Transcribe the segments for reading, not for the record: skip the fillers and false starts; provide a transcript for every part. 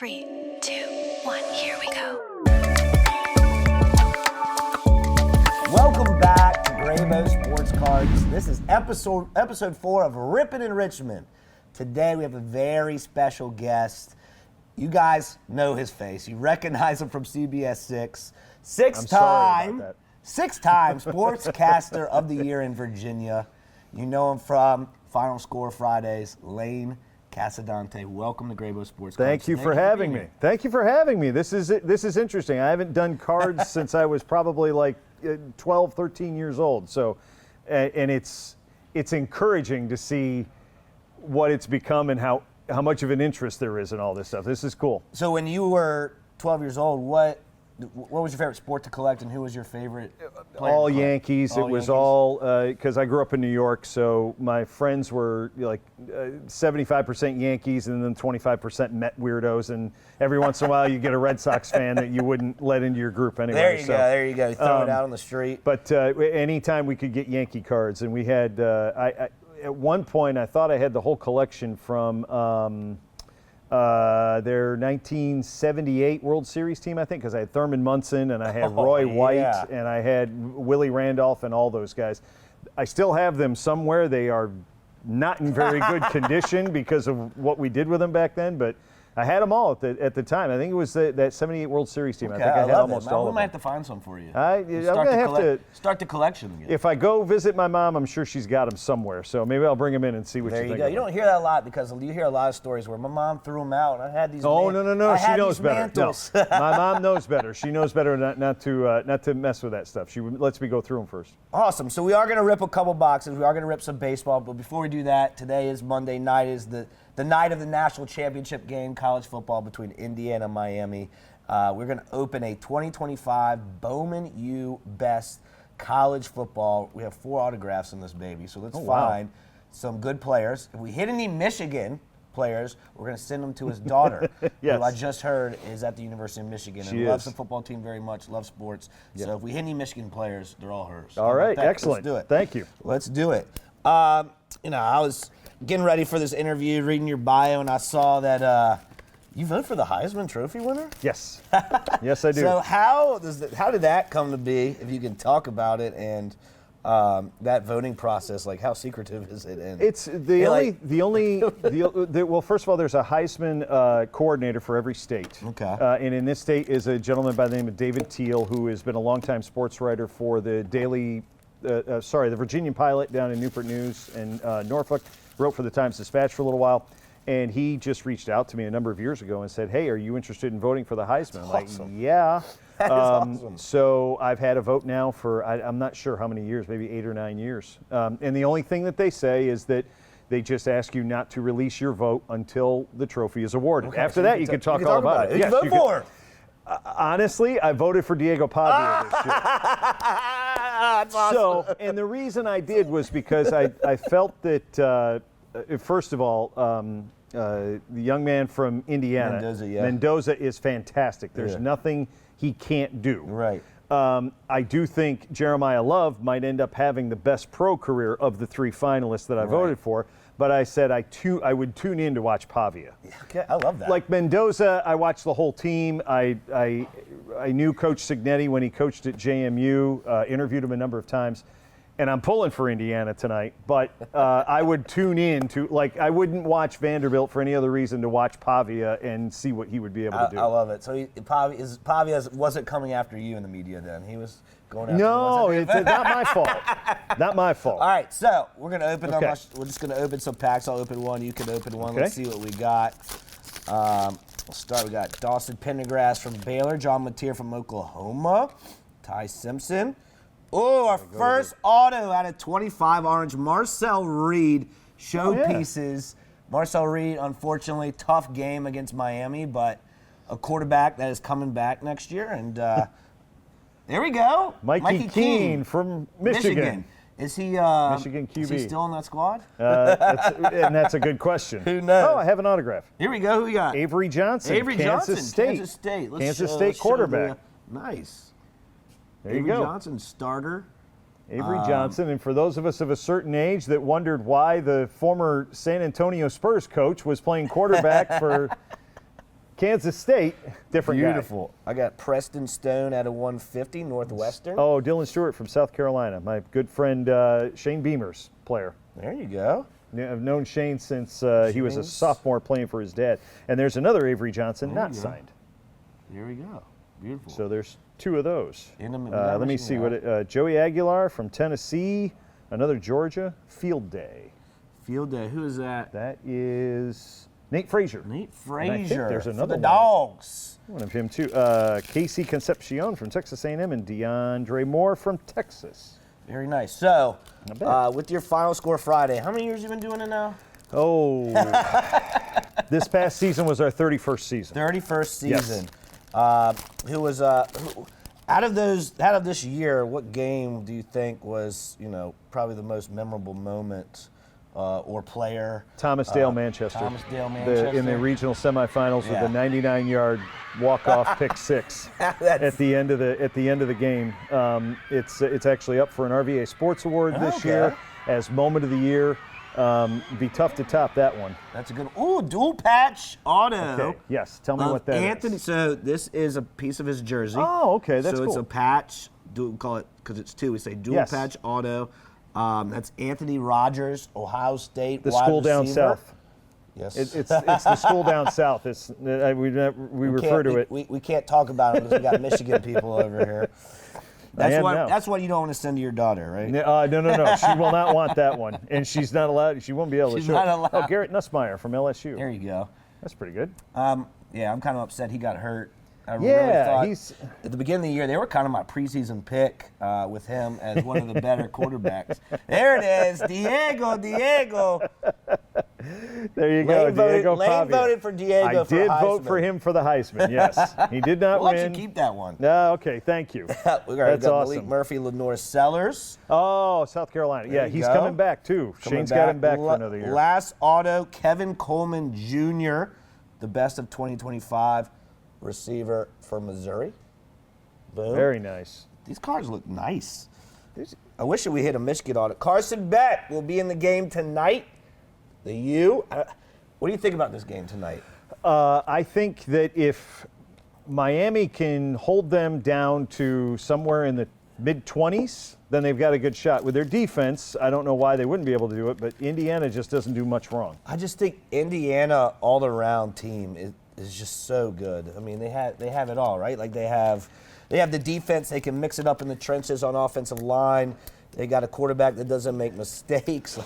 3, 2, 1, here we go. Welcome back to Graybo Sports Cards. This is episode 4 of Rippin' in Richmond. Today we have a very special guest. You guys know his face. You recognize him from CBS 6. Six-time Sportscaster of the Year in Virginia. You know him from Final Score Fridays, Lane Casadonte. Welcome to Graybo Sports Cards. Thank you for having me. Thank you for having me. This is interesting. I haven't done cards since I was probably like 12, 13 years old. So, and it's encouraging to see what it's become and how much of an interest there is in all this stuff. This is cool. So when you were 12 years old, what was your favorite sport to collect, and who was your favorite player? All Yankees. It was all because I grew up in New York, so my friends were like 75% Yankees and then 25% Met weirdos, and every once in a while you get a Red Sox fan that you wouldn't let into your group anyway. There you go. You throw it out on the street. But anytime we could get Yankee cards, and we had at one point I thought I had the whole collection from their 1978 World Series team, I think, because I had Thurman Munson and I had Roy White and I had Willie Randolph and all those guys. I still have them somewhere. They are not in very good condition because of what we did with them back then, but I had them all at the time. I think it was that 78 World Series team. Okay, I think I had almost all of them. We might have to find some for you. I'm going to have to start the collection again. If I go visit my mom, I'm sure she's got them somewhere. So maybe I'll bring them in and see what you think. There you go. You don't hear that a lot because you hear a lot of stories where my mom threw them out. I had these. Oh, no. She knows better. No. My mom knows better. She knows better not to mess with that stuff. She lets me go through them first. Awesome. So we are going to rip a couple boxes. We are going to rip some baseball. But before we do that, today is Monday night. Is the night of the national championship game, college football between Indiana and Miami. We're going to open a 2025 Bowman U Best College Football. We have 4 autographs in this baby, so let's find some good players. If we hit any Michigan players, we're going to send them to his daughter, Yes. who I just heard is at the University of Michigan and loves the football team very much, loves sports. Yep. So if we hit any Michigan players, they're all hers. All right, excellent. Let's do it. Thank you. Let's do it. I was getting ready for this interview, reading your bio, and I saw that you voted for the Heisman Trophy winner? Yes. Yes, I do. So how did that come to be, if you can talk about it, and that voting process, like how secretive is it? And it's well, first of all, there's a Heisman coordinator for every state. Okay. And in this state is a gentleman by the name of David Teal, who has been a longtime sports writer for the the Virginian Pilot down in Newport News and Norfolk, wrote for the Times-Dispatch for a little while. And he just reached out to me a number of years ago and said, "Hey, are you interested in voting for the Heisman?" I'm like, "Yeah." That is awesome. So I've had a vote now for, I'm not sure how many years, maybe 8 or 9 years. And the only thing that they say is that they just ask you not to release your vote until the trophy is awarded. Okay, After so that, you can talk all about it. Who you vote for? Honestly, I voted for Diego Pavia this year. That's awesome. So, and the reason I did was because I felt that, first of all, the young man from Indiana, Mendoza is fantastic. There's nothing he can't do. Right. I do think Jeremiah Love might end up having the best pro career of the 3 finalists that I voted for. But I said I would tune in to watch Pavia. Okay, I love that. Like Mendoza, I watched the whole team. I knew Coach Signetti when he coached at JMU, interviewed him a number of times. And I'm pulling for Indiana tonight, but I would tune in to, like, I wouldn't watch Vanderbilt for any other reason to watch Pavia and see what he would be able to do. I love it. So Pavia wasn't coming after you in the media then. He was going after No, it's not my fault. Not my fault. All right, so we're going to open them. We're just going to open some packs. I'll open one. You can open one. Okay. Let's see what we got. We'll start. We got Dawson Pendergrass from Baylor, John Mateer from Oklahoma, Ty Simpson. Oh, our first auto out of 25 orange, Marcel Reed, showpieces. Marcel Reed, unfortunately, tough game against Miami, but a quarterback that is coming back next year. And there we go. Mikey Keene from Michigan. Is he Michigan QB? Is he still in that squad? And that's a good question. Who knows? Oh, I have an autograph. Here we go. Who we got? Avery Johnson. Kansas State. Kansas State quarterback. Nice. There you Avery go. Johnson, starter. Avery Johnson, and for those of us of a certain age that wondered why the former San Antonio Spurs coach was playing quarterback for Kansas State, different guy. Beautiful. I got Preston Stone at a 150, Northwestern. Oh, Dylan Stewart from South Carolina, my good friend Shane Beamer's player. There you go. I've known Shane since he was a sophomore playing for his dad. And there's another Avery Johnson not signed. There we go. Beautiful. So there's 2 of those. Let me see what Joey Aguilar from Tennessee, another Georgia, Field Day. Field Day. Who is that? That is Nate Frazier. Nate And I think Frazier. there's another for the one. Dogs. One of him too. Casey Concepcion from Texas A&M and DeAndre Moore from Texas. Very nice. So, Not bad. with your Final Score Friday, how many years you been doing it now? Oh, this past season was our 31st season. 31st season. Yes. Who was out of this year? What game do you think was probably the most memorable moment or player? Thomas Dale Manchester. Thomas Dale Manchester in the regional semifinals with a 99-yard walk-off pick six at the end of the game. It's actually up for an RVA Sports Award this year as moment of the year. Be tough to top that one. That's a good. Ooh, dual patch auto. Okay. Yes. Tell me what that is. Anthony. So this is a piece of his jersey. Oh, okay. That's so cool. it's a patch. We call it because it's 2. We say dual patch auto. That's Anthony Rogers, Ohio State. The wide school down receiver. south. Yes. It's the school down south. We refer to it. We can't talk about it because we got Michigan people over here. That's what you don't want to send to your daughter, right? No. She will not want that one, and she's not allowed. She won't be able to She's show not it. allowed. Oh, Garrett Nussmeier from LSU. There you go. That's pretty good. Yeah, I'm kind of upset he got hurt. I really Yeah, thought he's- at the beginning of the year they were kind of my preseason pick with him as one of the better quarterbacks. There it is, Diego. There you go, Diego Lane Pavia. voted for Diego. I for did Heisman. vote for him for the Heisman. Yes, he did not We'll win. actually keep that one. No, okay, thank you. We That's got awesome. Malik Murphy, Lenore Sellers. Oh, South Carolina. There Yeah, you he's go. coming back too. Shane's got him back for another year. Last auto, Kevin Coleman Jr., the best of 2025 receiver for Missouri. Boom. Very nice. These cards look nice. I wish that we hit a Michigan on it. Carson Beck will be in the game tonight. The U. What do you think about this game tonight? I think that if Miami can hold them down to somewhere in the mid-20s, then they've got a good shot. With their defense, I don't know why they wouldn't be able to do it, but Indiana just doesn't do much wrong. I just think Indiana all-around team is just so good. I mean, they have it all, right? Like they have the defense. They can mix it up in the trenches on offensive line. They got a quarterback that doesn't make mistakes.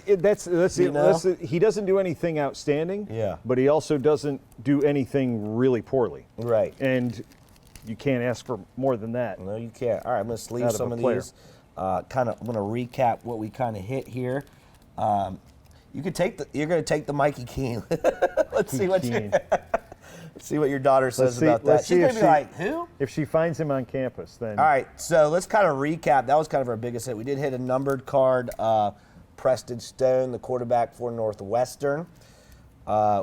He doesn't do anything outstanding. Yeah. But he also doesn't do anything really poorly. Right. And you can't ask for more than that. No, you can't. All right, I'm going to sleeve Out of some a of player. these. I'm going to recap what we kind of hit here. You're going to take the Mikey Keene. Let's see what your daughter says about that. She's going to be like, who? If she finds him on campus, then. All right, so let's kind of recap. That was kind of our biggest hit. We did hit a numbered card, Preston Stone, the quarterback for Northwestern.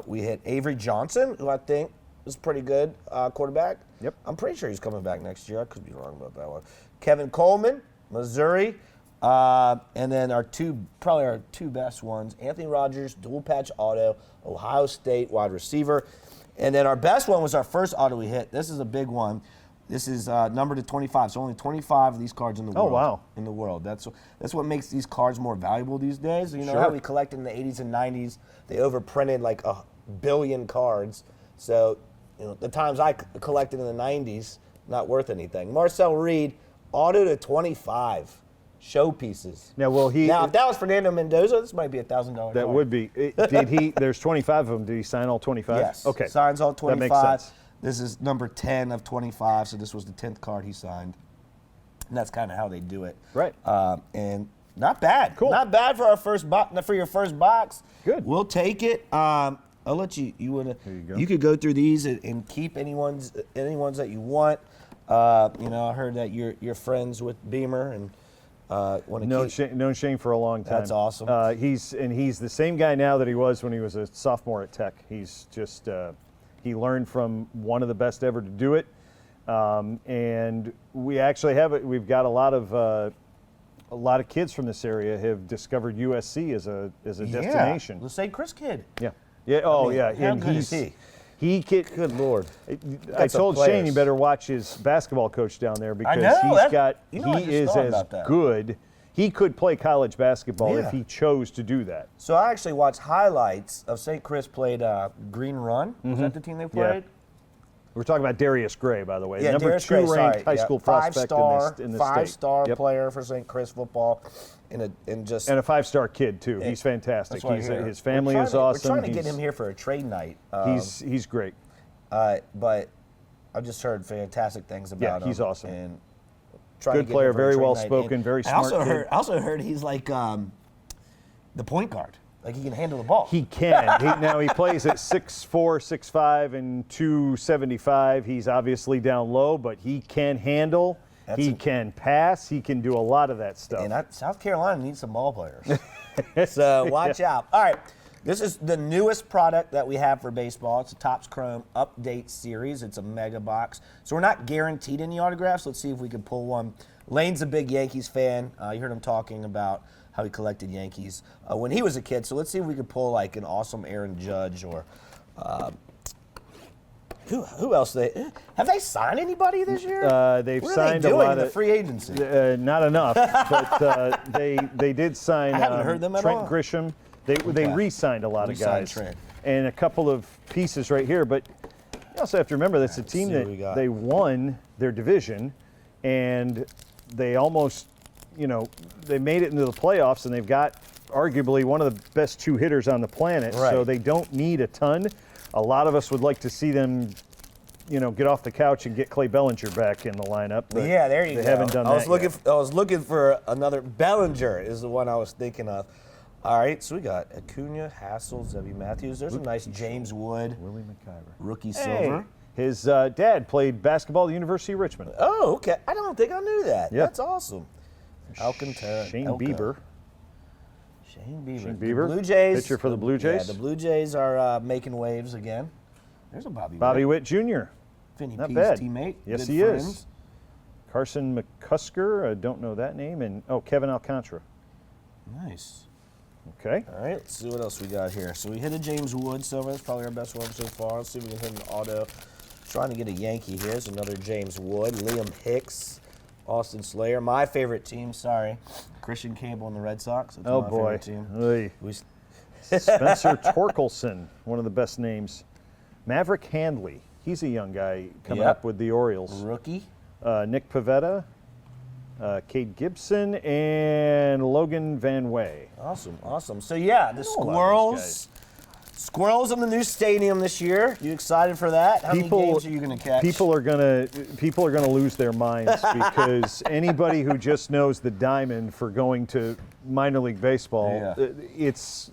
We hit Avery Johnson, who I think is pretty good quarterback. Yep. I'm pretty sure he's coming back next year. I could be wrong about that one. Kevin Coleman, Missouri. And then our two best ones, Anthony Rogers, dual patch auto, Ohio State wide receiver. And then our best one was our first auto we hit. This is a big one. This is numbered to 25. So only 25 of these cards in the world. Oh, wow. In the world. That's what makes these cards more valuable these days. You know Sure. how we collected in the 80s and 90s? They overprinted like 1 billion cards. So the times I collected in the 90s, not worth anything. Marcel Reed, auto to 25. Showpieces. Now, if that was Fernando Mendoza, this might be $1,000. That would be. Did he? There's 25 of them. Did he sign all 25? Yes. Okay. Signs all 25. That makes sense. This is number 10 of 25, so this was the 10th card he signed. And that's kind of how they do it. Right. And not bad. Cool. Not bad for your first box. Good. We'll take it. I'll let you. There you go. You could go through these and keep anyone's that you want. I heard that you're friends with Beamer and. Known Shane for a long time. That's awesome. He's the same guy now that he was when he was a sophomore at Tech. He's just he learned from one of the best ever to do it, and we actually have it. We've got a lot of kids from this area have discovered USC as a destination. The St. Chris kid. Yeah. Yeah. Oh, yeah. How And good is he? He could. Good Lord. I some told Shane he players. better watch his basketball coach down there because know, he's got. you know, I He just is thought as about that. good. He could play college basketball Yeah. if he chose to do that. So I actually watched highlights of St. Chris played Green Run. Was that the team they played? We're talking about Darius Gray, by the way, Yeah, number Darius 2 Gray, ranked sorry. high Yeah, school prospect in the state. Five-star Yep. player for St. Chris football, and a And a 5-star kid too. He's fantastic. that's what I hear. His family We're is trying to- awesome. We're trying to get him here for a trade night. He's great. But I've just heard fantastic things about him. he's awesome. And trying to Good get player, him for a very trade well night. spoken, And very I smart also kid. also heard he's like the point guard. Like he can handle the ball. He can. Now he plays at 6'4", 6'5", and 275. He's obviously down low, but he can handle. He can pass. He can do a lot of that stuff. And South Carolina needs some ball players. So watch out. All right. This is the newest product that we have for baseball. It's a Topps Chrome Update Series. It's a mega box. So we're not guaranteed any autographs. Let's see if we can pull one. Lane's a big Yankees fan. You heard him talking about how he collected Yankees when he was a kid. So let's see if we could pull like an awesome Aaron Judge or who else? Have they signed anybody this year? They've what are signed they doing a lot in the of free agency? not enough, but they did sign I haven't heard them at Trent all. Grisham. They re-signed a lot of Re-signed guys Trent. and a couple of pieces right here. But you also have to remember that's a team see what we got. that they won their division, and they almost, they made it into the playoffs, and they've got arguably one of the best 2 hitters on the planet. Right. So they don't need a ton. A lot of us would like to see them, get off the couch and get Clay Bellinger back in the lineup. But Yeah, there you go. They haven't done I was that looking. yet. I was looking for another Bellinger. Is the one I was thinking of. All right, so we got Acuna, Hassel, Zebby Matthews. There's a nice James Wood, Willie McIver. rookie Hey, silver. his dad played basketball at the University of Richmond. Oh, okay. I don't think I knew that. Yeah. That's awesome. Alcantara. Shane Elko. Bieber. Shane Bieber. Shane The Bieber, Blue Jays. pitcher for the Blue Jays. Yeah, the Blue Jays are making waves again. There's a Bobby Witt. Witt Jr. Vinny Not P's bad. teammate. Yes, Good he friends. is. Carson McCusker. I don't know that name. And Kevin Alcantara. Nice. Okay. All right, let's see what else we got here. So we hit a James Wood silver. That's probably our best one so far. Let's see if we can hit an auto. Trying to get a Yankee here. Here's another James Wood. Liam Hicks, Austin Slayer. My favorite team, sorry. Christian Campbell and the Red Sox. That's Oh my boy. favorite team. Oy. We, Spencer Torkelson, one of the best names. Maverick Handley. He's a young guy coming Yep. up with the Orioles. rookie. Nick Pivetta, Cade Gibson, and Logan Van Way. Awesome, awesome. So yeah, the know a lot of these Squirrels. Squirrels in the new stadium this year. You excited for that? How many games are you going to catch? People are gonna lose their minds because anybody who just knows the diamond for going to minor league baseball, Yeah. it's.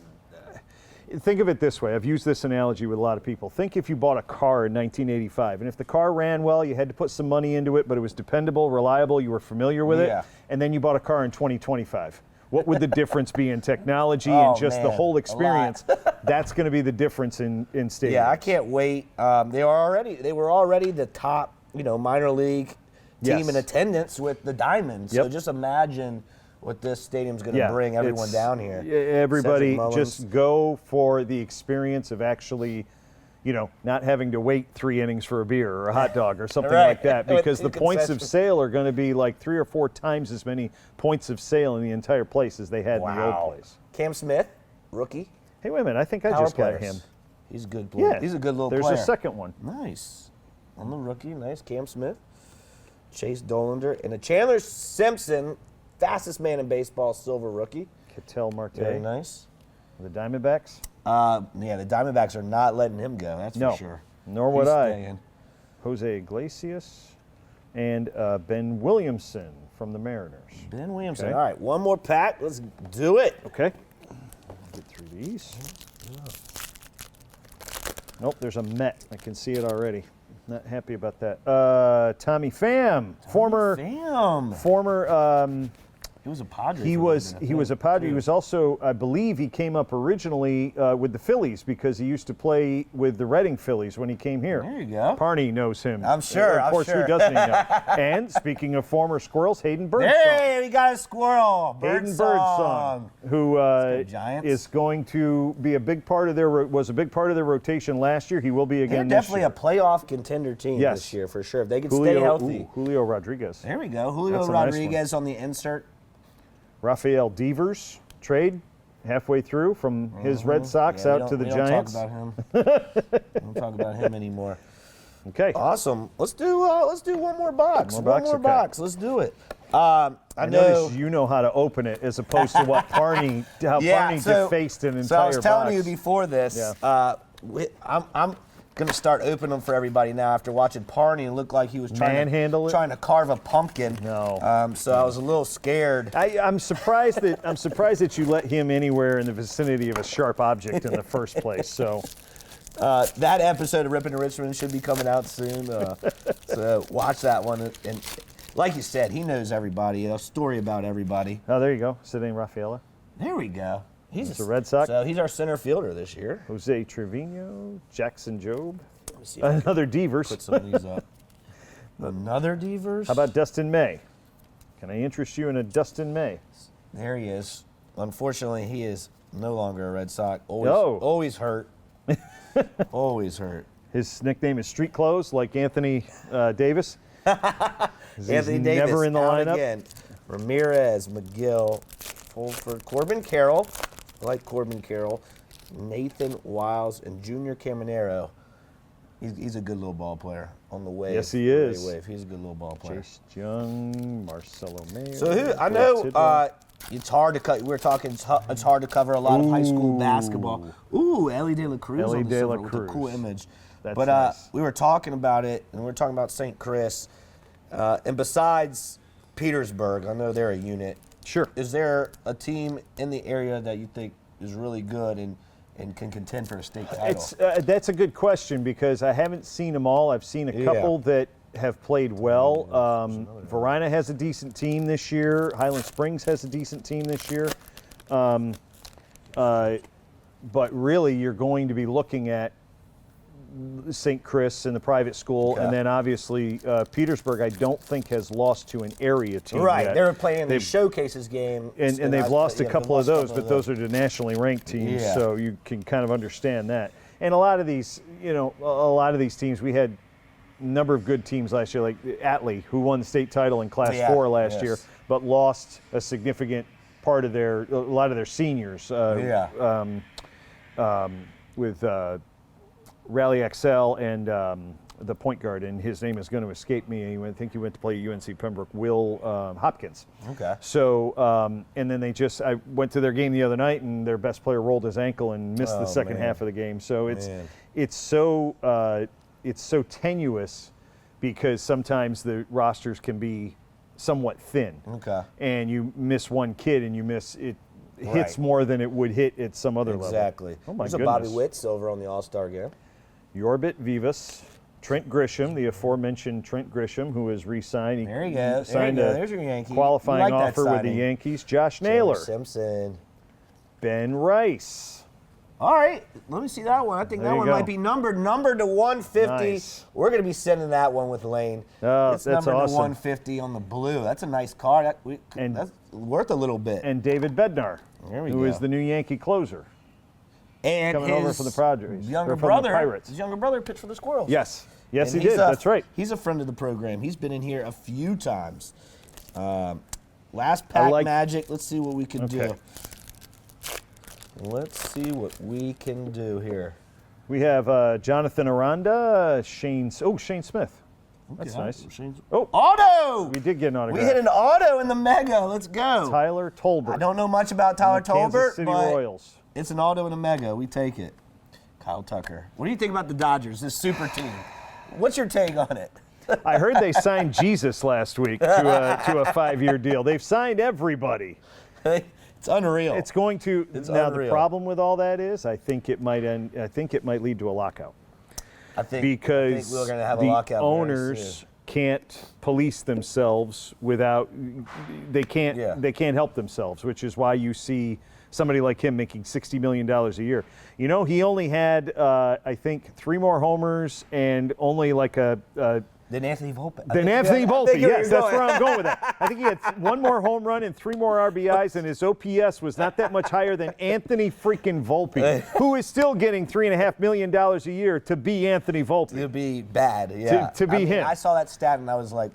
Think of it this way. I've used this analogy with a lot of people. Think if you bought a car in 1985, and if the car ran well, you had to put some money into it, but it was dependable, reliable, you were familiar with Yeah. it, and then you bought a car in 2025. What would the difference be in technology Oh, and just the man, whole a lot. experience? That's going to be the difference in stadiums. Yeah, I can't wait. They were already the top, minor league team Yes. in attendance with the Diamonds. So Yep. just imagine what this stadium's going to bring everyone it's- down here. Everybody Cedric Mullins. just go for the experience of actually, not having to wait 3 innings for a beer or a hot dog or something Right. like that, With because the points of concessions. sale are going to be like 3 or 4 times as many points of sale in the entire place as they had in the old place. Cam Smith, rookie. Hey, wait a minute! I think I Power just got players. him. He's a good. Yeah, He's a good little There's player. a second one. Nice. On the rookie, nice. Cam Smith, Chase Dolander, and a Chandler Simpson, fastest man in baseball, silver rookie. Cattell Marte. Very nice. The Diamondbacks. Yeah, the Diamondbacks are not letting him go. That's No, for sure. nor would He's I. staying. Jose Iglesias and Ben Williamson from the Mariners. Ben Williamson. Okay. All right, one more pack. Let's do it. Okay. Get through these. Nope, there's a Met. I can see it already. Not happy about that. Tommy Pham, former Damn. He was a Padre. He was a Padre. He was also, I believe, he came up originally with the Phillies because he used to play with the Reading Phillies when he came here. There you go. Parney knows him. I'm sure. Of course, who doesn't he know? And speaking of former squirrels, Hayden Birdsong. Hey, we got a squirrel. Hayden Birdsong, who is going to be a big part of was a big part of their rotation last year. He will be again They're this definitely year. a playoff contender team this year for sure. If they can stay healthy. Julio Rodriguez. There we go. Julio That's a nice Rodriguez on the insert. Rafael Devers trade halfway through from his Red Sox out to the Giants. Don't talk about him. Don't talk about him anymore. Okay. Awesome. Let's do one more box. One more box. Let's do it. I notice you know how to open it as opposed to what Parney defaced an entire box. So I was telling you before this, Yeah. I'm going to start opening them for everybody now after watching Parney look like he was trying to carve a pumpkin. No. So I was a little scared. I'm surprised that you let him anywhere in the vicinity of a sharp object in the first place. So that episode of Rippin' to Richmond should be coming out soon. So watch that one. And like you said, he knows everybody. A story about everybody. oh, there you go. Sitting Rafaela. There we go. He's a Red Sox. So he's our center fielder this year. Jose Trevino, Jackson Job, Let me see if I can another Devers. put some of these up. Another Devers. How about Dustin May? Can I interest you in a Dustin May? There he is. Unfortunately, he is no longer a Red Sox. Always hurt. Always hurt. His nickname is Street Clothes, like Anthony Davis. Anthony Davis never in the out lineup. again. Ramirez, McGill, Fulford, Corbin Carroll. I like Corbin Carroll. Nathan Wiles and Junior Caminero. He's a good little ball player on the wave. Yes, he is. Wave. He's a good little ball player. Chase Young, Marcelo Mayo. So I know it's hard to cut. We're talking. It's hard to cover a lot of high school basketball. Ooh, Ellie De La Cruz. Ellie on the De La silver with a cool Cruz. image. That's but nice. we were talking about it, and we were talking about St. Chris. And besides Petersburg, I know they're a unit. Sure. Is there a team in the area that you think is really good and can contend for a state title? That's a good question because I haven't seen them all. I've seen a couple that have played well. Varina has a decent team this year. Highland Springs has a decent team this year. But really, you're going to be looking at St. Chris and the private school, and then obviously Petersburg, I don't think has lost to an area team Right, yet. they were playing the showcases game, and they've lost a couple of those, but those are the nationally ranked teams, so you can kind of understand that. And a lot of these, teams, we had a number of good teams last year, like Atlee, who won the state title in Class 4 last year, but lost a significant part of a lot of their seniors with Rally XL and the point guard, and his name is going to escape me. I think he went to play at UNC Pembroke, Will Hopkins. Okay. So, and then I went to their game the other night, and their best player rolled his ankle and missed the second half of the game. So it's so tenuous because sometimes the rosters can be somewhat thin. Okay. And you miss one kid, and you miss it. Hits more than it would hit at some other level. Exactly. Oh my There's goodness. a Bobby Witt silver on the All-Star game. Yorbit Vivas, Trent Grisham, the aforementioned Trent Grisham, who is re-signed. There you go. Signed There's your Yankee. qualifying You like that offer with the signing. Yankees. Josh Taylor Naylor, Simpson. Ben Rice. All right, let me see that one. I think There that you one go. might be numbered to 150. Nice. We're going to be sending that one with Lane. Oh, it's that's numbered awesome. to 150 on the blue. That's a nice card. That's worth a little bit. And David Bednar, There we who go. is the new Yankee closer. And coming over from the Padres, younger or from the brother, Pirates. his younger brother pitched for the Squirrels. Yes, And he he's did. That's right. He's a friend of the program. He's been in here a few times. Last pack magic. Let's see what we can do. Let's see what we can do here. We have Jonathan Aranda, Shane Smith. That's nice. Oh, auto! We did get an autograph. We hit an auto in the mega. Let's go. Tyler Tolbert. I don't know much about Tyler Tolbert, Kansas City but Royals. it's an auto in a mega. We take it. Kyle Tucker. What do you think about the Dodgers, this super team? What's your take on it? I heard they signed Jesus last week to a 5-year deal. They've signed everybody. It's unreal. It's going to. It's now unreal. the problem with all that is, I think it might end. I think it might lead to a lockout. I think Because we're going to have a the lockout very owners soon. can't police themselves without they can't help themselves, which is why you see somebody like him making $60 million a year. You know, he only had I think 3 more homers and only like Then Anthony Volpe. Anthony Volpe, yes, that's where I'm going with that. I think he had 1 more home run and 3 more RBIs, and his OPS was not that much higher than Anthony freaking Volpe, who is still getting $3.5 million a year to be Anthony Volpe. To be bad, yeah. To be him. I saw that stat and I was like,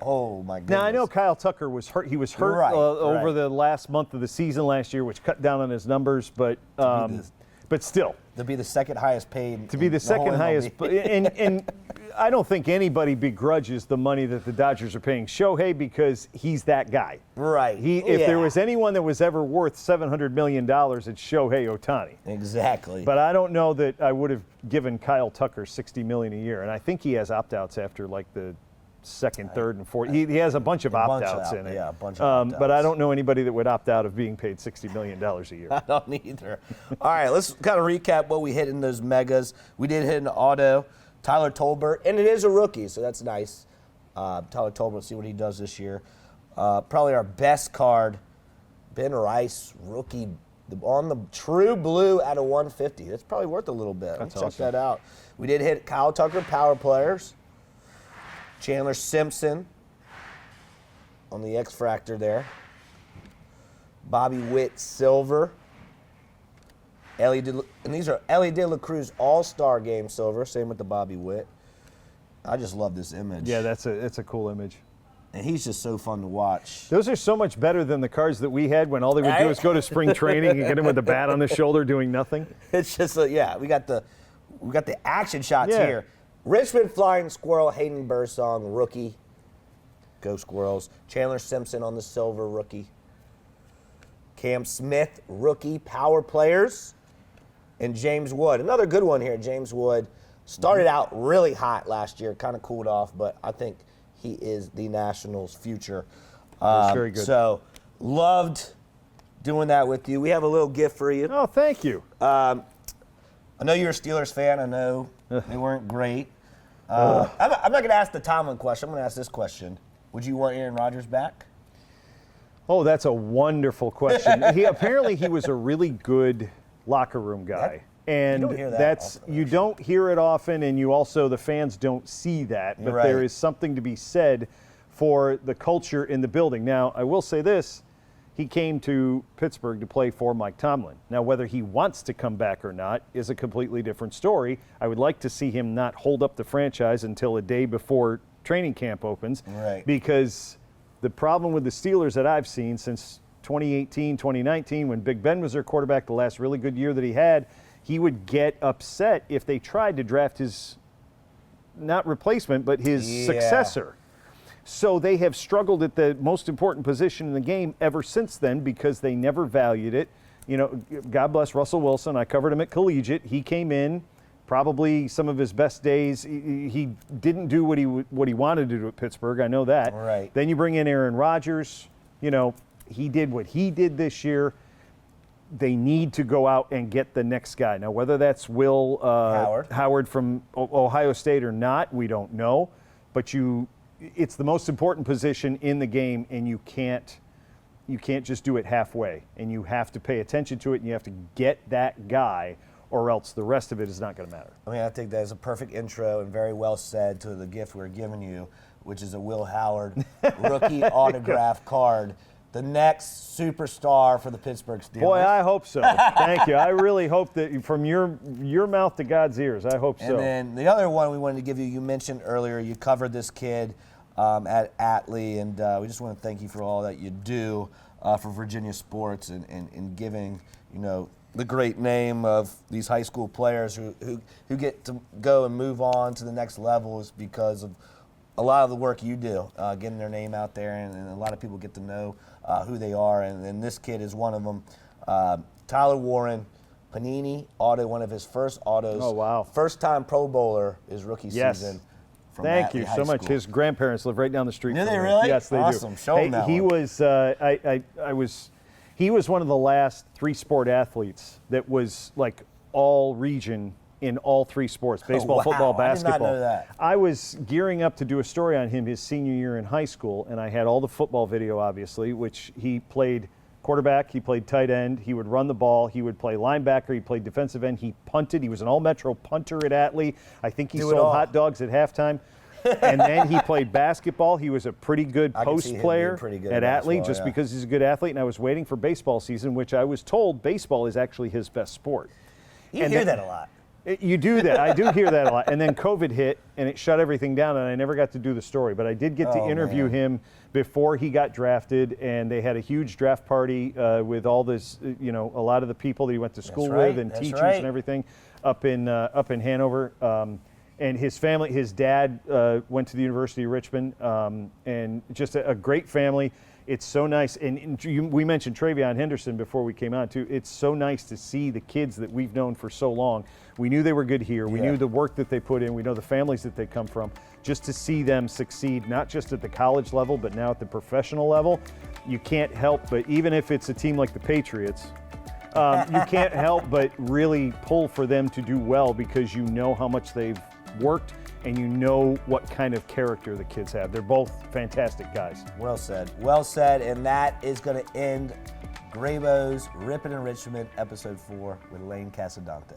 oh my goodness. Now, I know Kyle Tucker was hurt. He was hurt over the last month of the season last year, which cut down on his numbers, but still. To be the second highest paid. To be the second highest. And I don't think anybody begrudges the money that the Dodgers are paying Shohei because he's that guy. Right. If there was anyone that was ever worth $700 million, it's Shohei Ohtani. Exactly. But I don't know that I would have given Kyle Tucker $60 million a year. And I think he has opt-outs after like the second, third, and fourth. He has a bunch of opt-outs in it. Yeah, a bunch of opt-outs. But I don't know anybody that would opt out of being paid $60 million a year. I don't either. All right, let's kind of recap what we hit in those megas. We did hit an auto, Tyler Tolbert, and it is a rookie, so that's nice. Tyler Tolbert, let's see what he does this year. Probably our best card, Ben Rice, rookie, on the true blue at a 150. That's probably worth a little bit. Let's check that out. We did hit Kyle Tucker, power players. Chandler Simpson on the X-Fractor there. Bobby Witt, silver. And these are Ellie De La Cruz All-Star Game silver. Same with the Bobby Witt. I just love this image. Yeah, it's a cool image. And he's just so fun to watch. Those are so much better than the cards that we had when all they would do is go to spring training and get him with a bat on the shoulder doing nothing. It's just we got the action shots here. Richmond Flying Squirrel, Hayden Bursong, rookie. Go Squirrels. Chandler Simpson on the silver, rookie. Cam Smith, rookie, power players. And James Wood. Another good one here, James Wood. Started out really hot last year, kind of cooled off, but I think he is the Nationals' future. That's very good. So, loved doing that with you. We have a little gift for you. Oh, thank you. I know you're a Steelers fan. I know they weren't great. I'm not going to ask the Tomlin question. I'm going to ask this question. Would you want Aaron Rodgers back? Oh, that's a wonderful question. Apparently he was a really good locker room guy. And you don't hear that often, you don't hear it often, and you also, the fans don't see that. But there is something to be said for the culture in the building. Now, I will say this. He came to Pittsburgh to play for Mike Tomlin. Now, whether he wants to come back or not is a completely different story. I would like to see him not hold up the franchise until a day before training camp opens. Right. Because the problem with the Steelers that I've seen since 2018, 2019, when Big Ben was their quarterback, the last really good year that he had, he would get upset if they tried to draft his, not replacement, but his successor. So they have struggled at the most important position in the game ever since then because they never valued it. You know, God bless Russell Wilson. I covered him at Collegiate. He came in, probably some of his best days. He didn't do what he wanted to do at Pittsburgh. I know that. Right. Then you bring in Aaron Rodgers. You know, he did what he did this year. They need to go out and get the next guy. Now, whether that's Will Howard from Ohio State or not, we don't know. But it's the most important position in the game, and you can't just do it halfway. And you have to pay attention to it, and you have to get that guy, or else the rest of it is not going to matter. I mean, I think that is a perfect intro and very well said to the gift we're giving you, which is a Will Howard rookie autograph card. The next superstar for the Pittsburgh Steelers. Boy, I hope so. Thank you. I really hope that from your mouth to God's ears, I hope so. And then the other one we wanted to give you, you mentioned earlier, you covered this kid at Atlee, and we just want to thank you for all that you do for Virginia sports and giving, you know, the great name of these high school players who get to go and move on to the next level is because of a lot of the work you do, getting their name out there, and a lot of people get to know who they are, and this kid is one of them. Tyler Warren, Panini auto, one of his first autos. Oh, wow. First-time Pro Bowler his rookie season. From Thank you Atlee so High much. School. His grandparents live right down the street. Do from they me. really? Yes, they Awesome. do. Show him that he one. was, he was one of the last three sport athletes that was like all region in all three sports: baseball, wow. football, I did not basketball. know that. I was gearing up to do a story on him his senior year in high school, and I had all the football video, obviously, which he played quarterback, he played tight end, he would run the ball, he would play linebacker, he played defensive end, he punted, he was an all-metro punter at Atlee. I think he sold hot dogs at halftime. And then he played basketball. He was a pretty good post player at Atlee just because he's a good athlete, and I was waiting for baseball season, which I was told baseball is actually his best sport. You hear that a lot. You do that. I do hear that a lot. And then COVID hit, and it shut everything down, and I never got to do the story. But I did get to interview him before he got drafted, and they had a huge draft party with all this, a lot of the people that he went to school with and teachers and everything up in Hanover. And his family, his dad went to the University of Richmond, and just a great family. It's so nice, and we mentioned Travion Henderson before we came on too. It's so nice to see the kids that we've known for so long. We knew they were good here. We knew the work that they put in. We know the families that they come from. Just to see them succeed, not just at the college level, but now at the professional level, you can't help but, even if it's a team like the Patriots, you can't help but really pull for them to do well because you know how much they've worked and you know what kind of character the kids have. They're both fantastic guys. Well said. Well said. And that is going to end Graybo's Rippin' in Richmond, Episode 4 with Lane Casadonte.